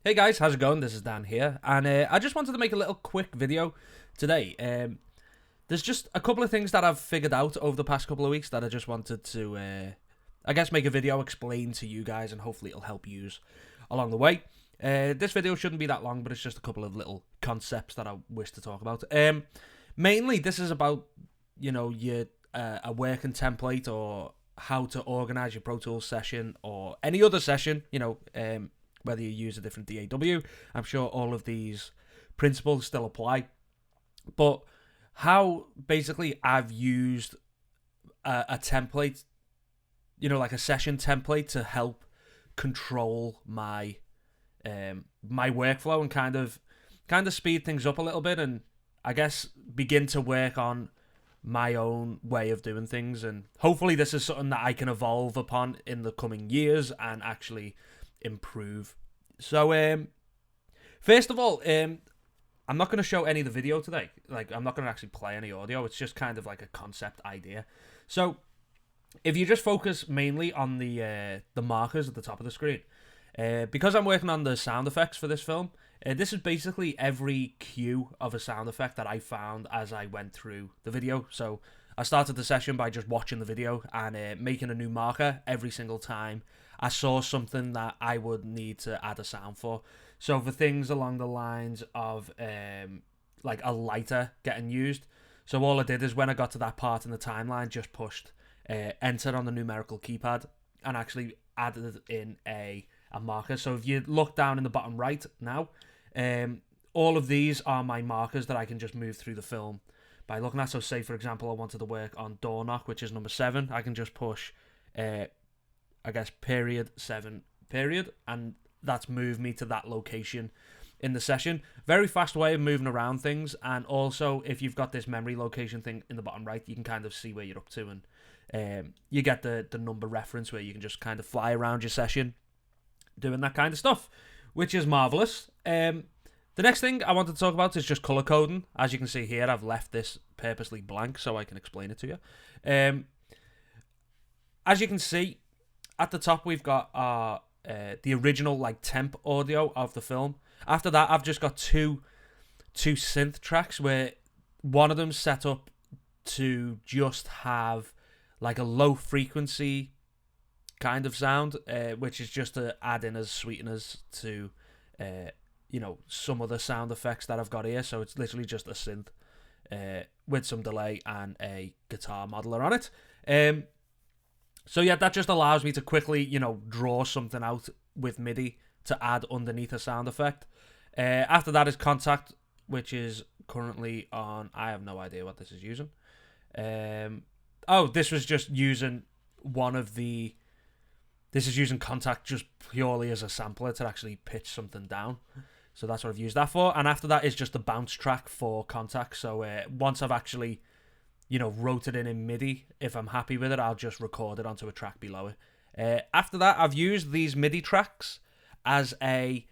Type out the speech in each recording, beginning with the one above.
Hey guys, how's it going? This is Dan here, and I just wanted to make a little quick video today. There's just a couple of things that I've figured out over the past couple of weeks that I just wanted to, I guess, make a video explain to you guys, and hopefully it'll help yous along the way. This video shouldn't be that long, but it's just a couple of little concepts that I wish to talk about. Mainly, this is about, your a working template or how to organize your Pro Tools session or any other session, whether you use a different DAW. I'm sure all of these principles still apply. But how basically I've used a template, like a session template to help control my my workflow and kind of speed things up a little bit, and I guess begin to work on my own way of doing things. And hopefully this is something that I can evolve upon in the coming years and actually improve. So first of all, I'm not going to show any of the video today. Like, I'm not going to actually play any audio. It's just kind of like a concept idea. So if you just focus mainly on the markers at the top of the screen, because I'm working on the sound effects for this film, this is basically every cue of a sound effect that I found as I went through the video. So I started the session by just watching the video and making a new marker every single time I saw something that I would need to add a sound for. So for things along the lines of like a lighter getting used. So all I did is when I got to that part in the timeline, just pushed enter on the numerical keypad and actually added in a marker. So if you look down in the bottom right now, all of these are my markers that I can just move through the film by looking at. So say, for example, I wanted to work on door knock, which is number 7. I can just push, I guess, period 7 period, and that's moved me to that location in the session. Very fast way of moving around things, and also if you've got this memory location thing in the bottom right, you can kind of see where you're up to, and you get the number reference where you can just kind of fly around your session doing that kind of stuff, which is marvelous. The next thing I want to talk about is just color coding. As you can see here, I've left this purposely blank so I can explain it to you. As you can see, at the top we've got our the original like temp audio of the film. After that, I've just got two synth tracks where one of them's set up to just have like a low frequency kind of sound, which is just to add in as sweeteners to some other sound effects that I've got here. So it's literally just a synth with some delay and a guitar modeler on it. So yeah, that just allows me to quickly, draw something out with MIDI to add underneath a sound effect. After that is Contact, which is currently on, I have no idea what this is using. This was just using this is using Contact just purely as a sampler to actually pitch something down. So that's what I've used that for. And after that is just the bounce track for Contact. So once I've actually wrote it in MIDI, if I'm happy with it, I'll just record it onto a track below it. After that, I've used these MIDI tracks as a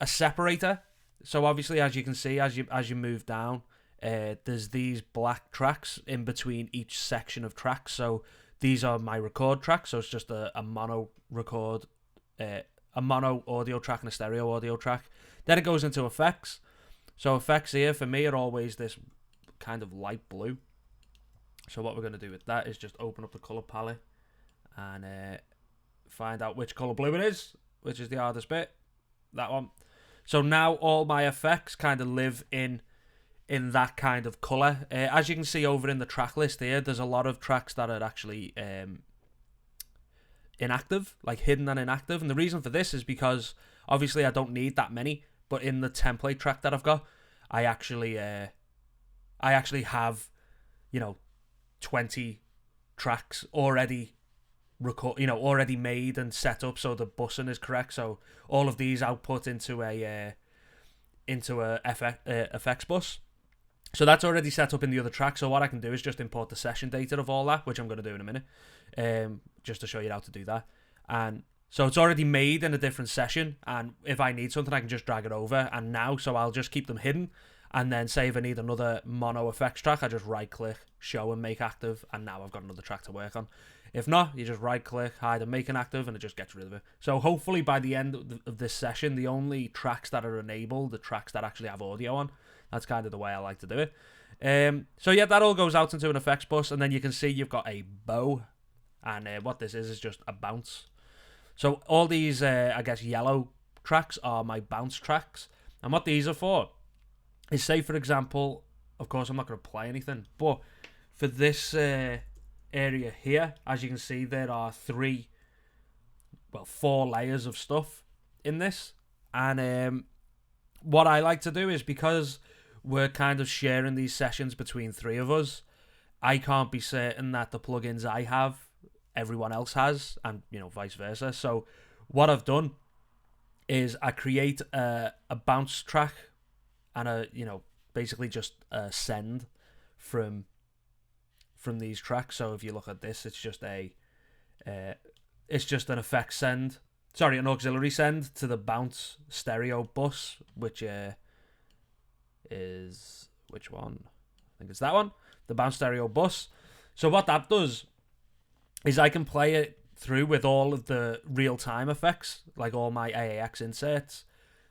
separator. So obviously, as you can see, as you move down, there's these black tracks in between each section of tracks. So these are my record tracks. So it's just a mono record, a mono audio track and a stereo audio track. Then it goes into effects. So effects here for me are always this kind of light blue. So what we're going to do with that is just open up the color palette and find out which color blue it is, which is the hardest bit. That one. So now all my effects kind of live in that kind of color. As you can see over in the track list here, there's a lot of tracks that are actually inactive, like hidden and inactive. And the reason for this is because obviously I don't need that many, but in the template track that I've got, I actually have 20 tracks already already made and set up, so the bussing is correct. So all of these output into a effects bus. So that's already set up in the other track. So what I can do is just import the session data of all that, which I'm going to do in a minute, just to show you how to do that. And so it's already made in a different session, and if I need something, I can just drag it over. And now, so I'll just keep them hidden, and then say if I need another mono effects track, I just right click, show and make active, and now I've got another track to work on. If not, you just right click, hide and make inactive, and it just gets rid of it. So hopefully by the end of this session, the only tracks that are enabled, the tracks that actually have audio on. That's kind of the way I like to do it. So yeah, that all goes out into an effects bus, and then you can see you've got a bow, and what this is just a bounce. So all these, I guess, yellow tracks are my bounce tracks, and what these are for is, say for example, of course I'm not going to play anything, but for this area here, as you can see, there are 4 layers of stuff in this, and what I like to do is, because we're kind of sharing these sessions between 3 of us, I can't be certain that the plugins I have, everyone else has, and, you know, vice versa. So what I've done is I create a bounce track and a, you know, basically just a send from these tracks. So if you look at this, it's just an effect send. Sorry, an auxiliary send to the bounce stereo bus, which is, which one? I think it's that one, the bounce stereo bus. So what that does is I can play it through with all of the real-time effects, like all my AAX inserts,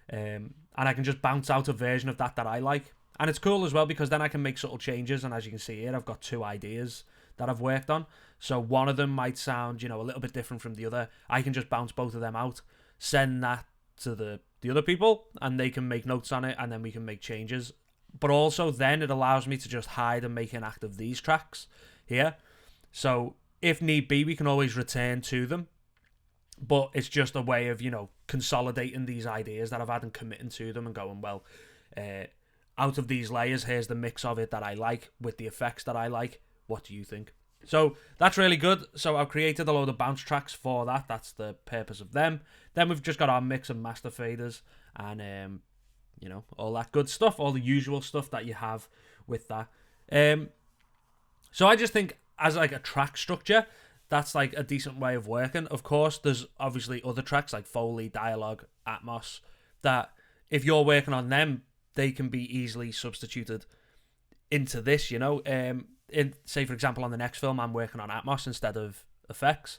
and I can just bounce out a version of that I like. And it's cool as well, because then I can make subtle changes, and as you can see here, I've got 2 ideas that I've worked on. So one of them might sound, you know, a little bit different from the other. I can just bounce both of them out, send that to the other people, and they can make notes on it, and then we can make changes. But also then it allows me to just hide and make inactive these tracks here. So if need be, we can always return to them. But it's just a way of, you know, consolidating these ideas that I've had and committing to them and going, well, out of these layers, here's the mix of it that I like with the effects that I like. What do you think? So that's really good. So I've created a load of bounce tracks for that. That's the purpose of them. Then we've just got our mix and master faders and, you know, all that good stuff, all the usual stuff that you have with that. So I just think as like a track structure, that's like a decent way of working. Of course, there's obviously other tracks like Foley, Dialogue, Atmos, that if you're working on them, they can be easily substituted into this, you know. Say, for example, on the next film, I'm working on Atmos instead of effects.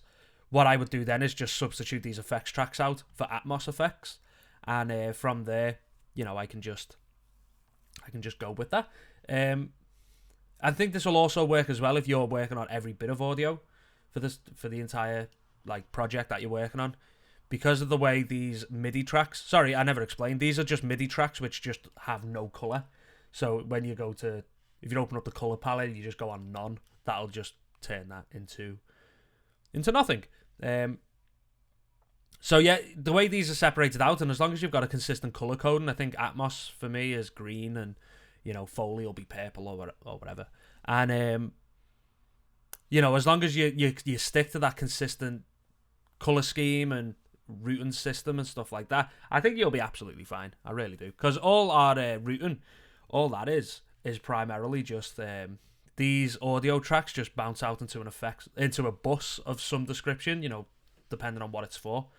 What I would do then is just substitute these effects tracks out for Atmos effects. And from there, you know, I can just go with that. I think this will also work as well if you're working on every bit of audio for the entire like project that you're working on, because of the way these MIDI tracks. Sorry, I never explained. These are just MIDI tracks which just have no color. So when you go to, if you open up the color palette, you just go on none. That'll just turn that into nothing. So yeah, the way these are separated out, and as long as you've got a consistent color coding, I think Atmos for me is green, and you know, Foley will be purple or whatever. And you know, as long as you stick to that consistent color scheme and routing system and stuff like that, I think you'll be absolutely fine. I really do, because all our routing, all that is primarily just these audio tracks just bounce out into a bus of some description, you know, depending on what it's for.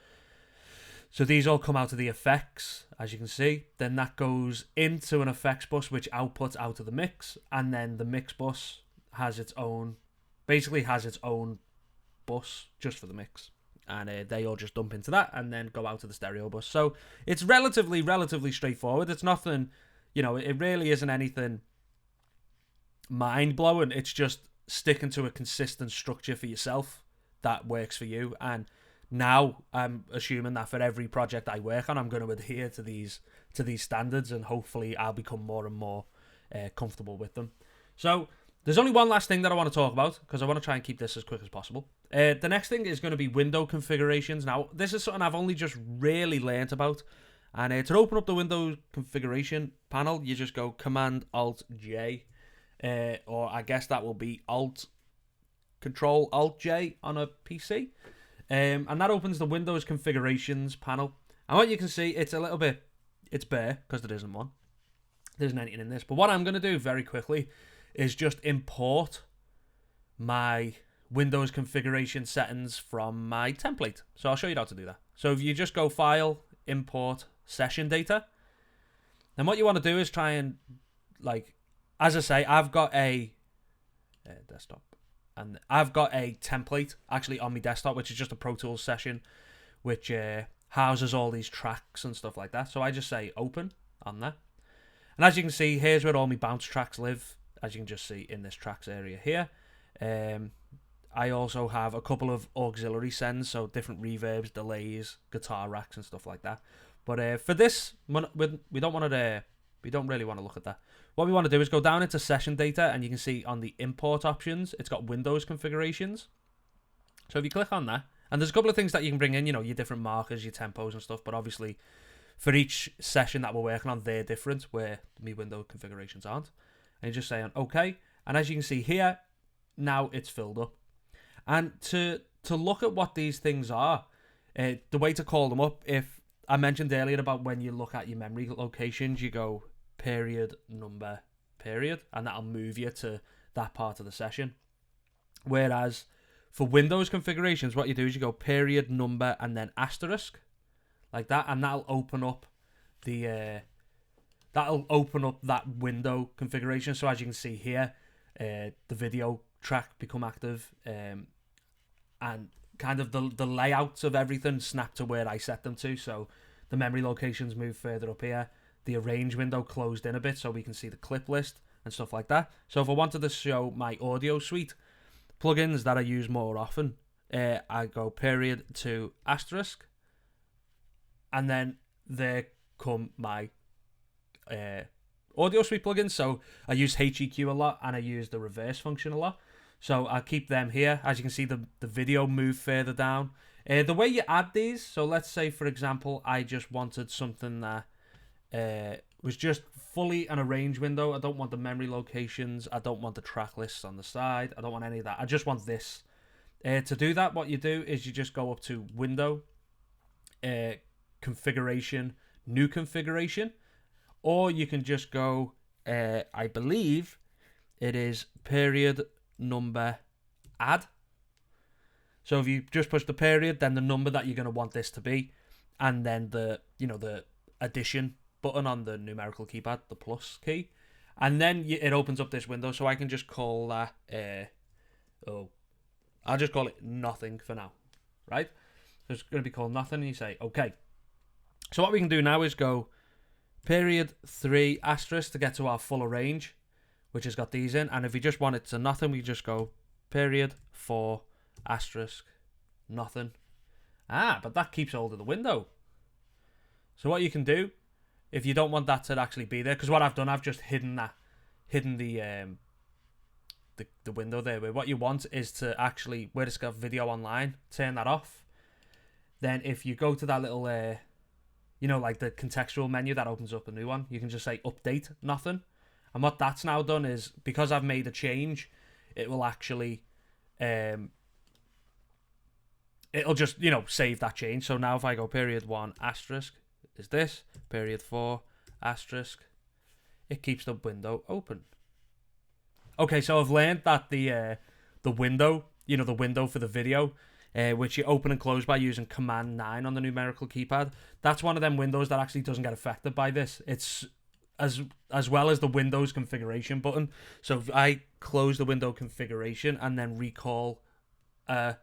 So these all come out of the effects, as you can see. Then that goes into an effects bus, which outputs out of the mix, and then the mix bus has its own bus just for the mix, and they all just dump into that and then go out to the stereo bus. So it's relatively straightforward. It's nothing, you know, it really isn't anything mind-blowing. It's just sticking to a consistent structure for yourself that works for you. And now I'm assuming that for every project I work on, I'm going to adhere to these standards, and hopefully I'll become more and more comfortable with them. So there's only one last thing that I want to talk about, because I want to try and keep this as quick as possible. The next thing is going to be window configurations. Now, this is something I've only just really learnt about. And to open up the window configuration panel, you just go Command-Alt-J. Or I guess that will be Control-Alt-J on a PC. And that opens the Windows configurations panel. And what you can see, it's bare, because there isn't one. There isn't anything in this. But what I'm going to do very quickly is just import my Windows configuration settings from my template. So I'll show you how to do that. So if you just go File, Import, Session Data, then what you want to do is try and, like, as I say, I've got a desktop. And I've got a template actually on my desktop, which is just a Pro Tools session, which houses all these tracks and stuff like that. So I just say open on there. And as you can see, here's where all my bounce tracks live, as you can just see in this tracks area here. I also have a couple of auxiliary sends, so different reverbs, delays, guitar racks and stuff like that. But for this, we don't really want to look at that. What we want to do is go down into session data, and you can see on the import options, it's got Windows configurations. So if you click on that, and there's a couple of things that you can bring in, your different markers, your tempos and stuff, but obviously for each session that we're working on, they're different, where my window configurations aren't. And you just say on OK, and as you can see here, now it's filled up. And to look at what these things are, the way to call them up, if I mentioned earlier about when you look at your memory locations, you go period, number, period, and that'll move you to that part of the session. Whereas for Windows configurations, what you do is you go period, number, and then asterisk, like that, and that'll open up that window configuration. So as you can see here, the video track become active, and kind of the layouts of everything snap to where I set them to. So the memory locations move further up here. The arrange window closed in a bit so we can see the clip list and stuff like that. So if I wanted to show my audio suite plugins that I use more often, I go period to asterisk, and then there come my audio suite plugins. So I use HEQ a lot, and I use the reverse function a lot. So I'll keep them here. As you can see, the video move further down. The way you add these, so let's say, for example, I just wanted something that was just fully an arrange window. I don't want the memory locations. I don't want the track lists on the side. I don't want any of that. I just want this. To do that, what you do is you just go up to Window, Configuration, New Configuration, or you can just go, I believe it is period, number, add. So if you just push the period, then the number that you're going to want this to be, and then the addition button on the numerical keypad, the plus key, and then it opens up this window. So I can just call that I'll just call it nothing for now, right? So it's going to be called nothing, and you say okay. So what we can do now is go period 3 asterisk to get to our full range, which has got these in. And if we just want it to nothing, we just go period 4 asterisk nothing. But that keeps hold of the window. So what you can do, if you don't want that to actually be there, because what I've done, I've just hidden the window there. Where what you want is to actually, where it's got video online, turn that off. Then if you go to that little like the contextual menu that opens up a new one, you can just say update nothing. And what that's now done is, because I've made a change, it will actually it'll just save that change. So now if I go period 1 asterisk is this, period 4 asterisk, it keeps the window open. Okay, so I've learned that the window, the window for the video, which you open and close by using Command 9 on the numerical keypad, that's one of them windows that actually doesn't get affected by this. It's as well as the Windows configuration button. So if I close the window configuration and then recall a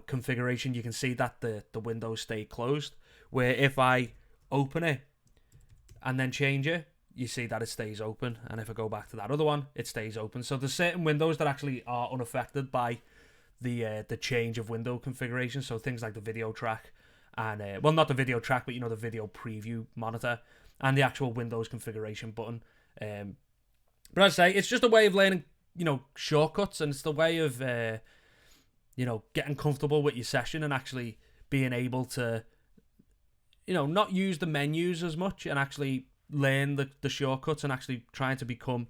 configuration, you can see that the windows stay closed. Where if I open it and then change it, you see that it stays open. And if I go back to that other one, it stays open. So there's certain windows that actually are unaffected by the change of window configuration. So things like the video track and not the video track, but the video preview monitor and the actual Windows configuration button. But I'd say it's just a way of learning, shortcuts, and it's the way of getting comfortable with your session and actually being able to not use the menus as much and actually learn the shortcuts and actually trying to become,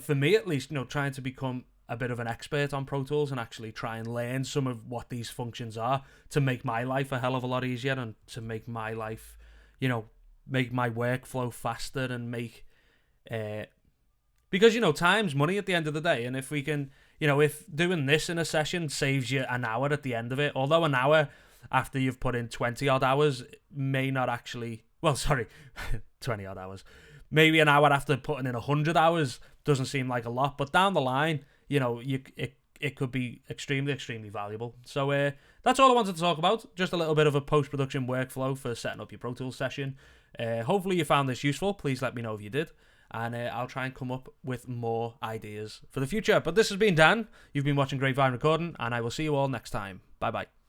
for me at least, trying to become a bit of an expert on Pro Tools and actually try and learn some of what these functions are to make my life a hell of a lot easier and to make my life, make my workflow faster and make, because, time's money at the end of the day. And if we can, if doing this in a session saves you an hour at the end of it, although an hour after you've put in 20 odd hours may not actually, 20 odd hours, maybe an hour after putting in 100 hours doesn't seem like a lot, but down the line, you know, it could be extremely valuable. So that's all I wanted to talk about. Just a little bit of a post-production workflow for setting up your Pro Tools session. Hopefully you found this useful. Please let me know if you did. And I'll try and come up with more ideas for the future. But this has been Dan. You've been watching GrapeVineRecording, and I will see you all next time. Bye-bye.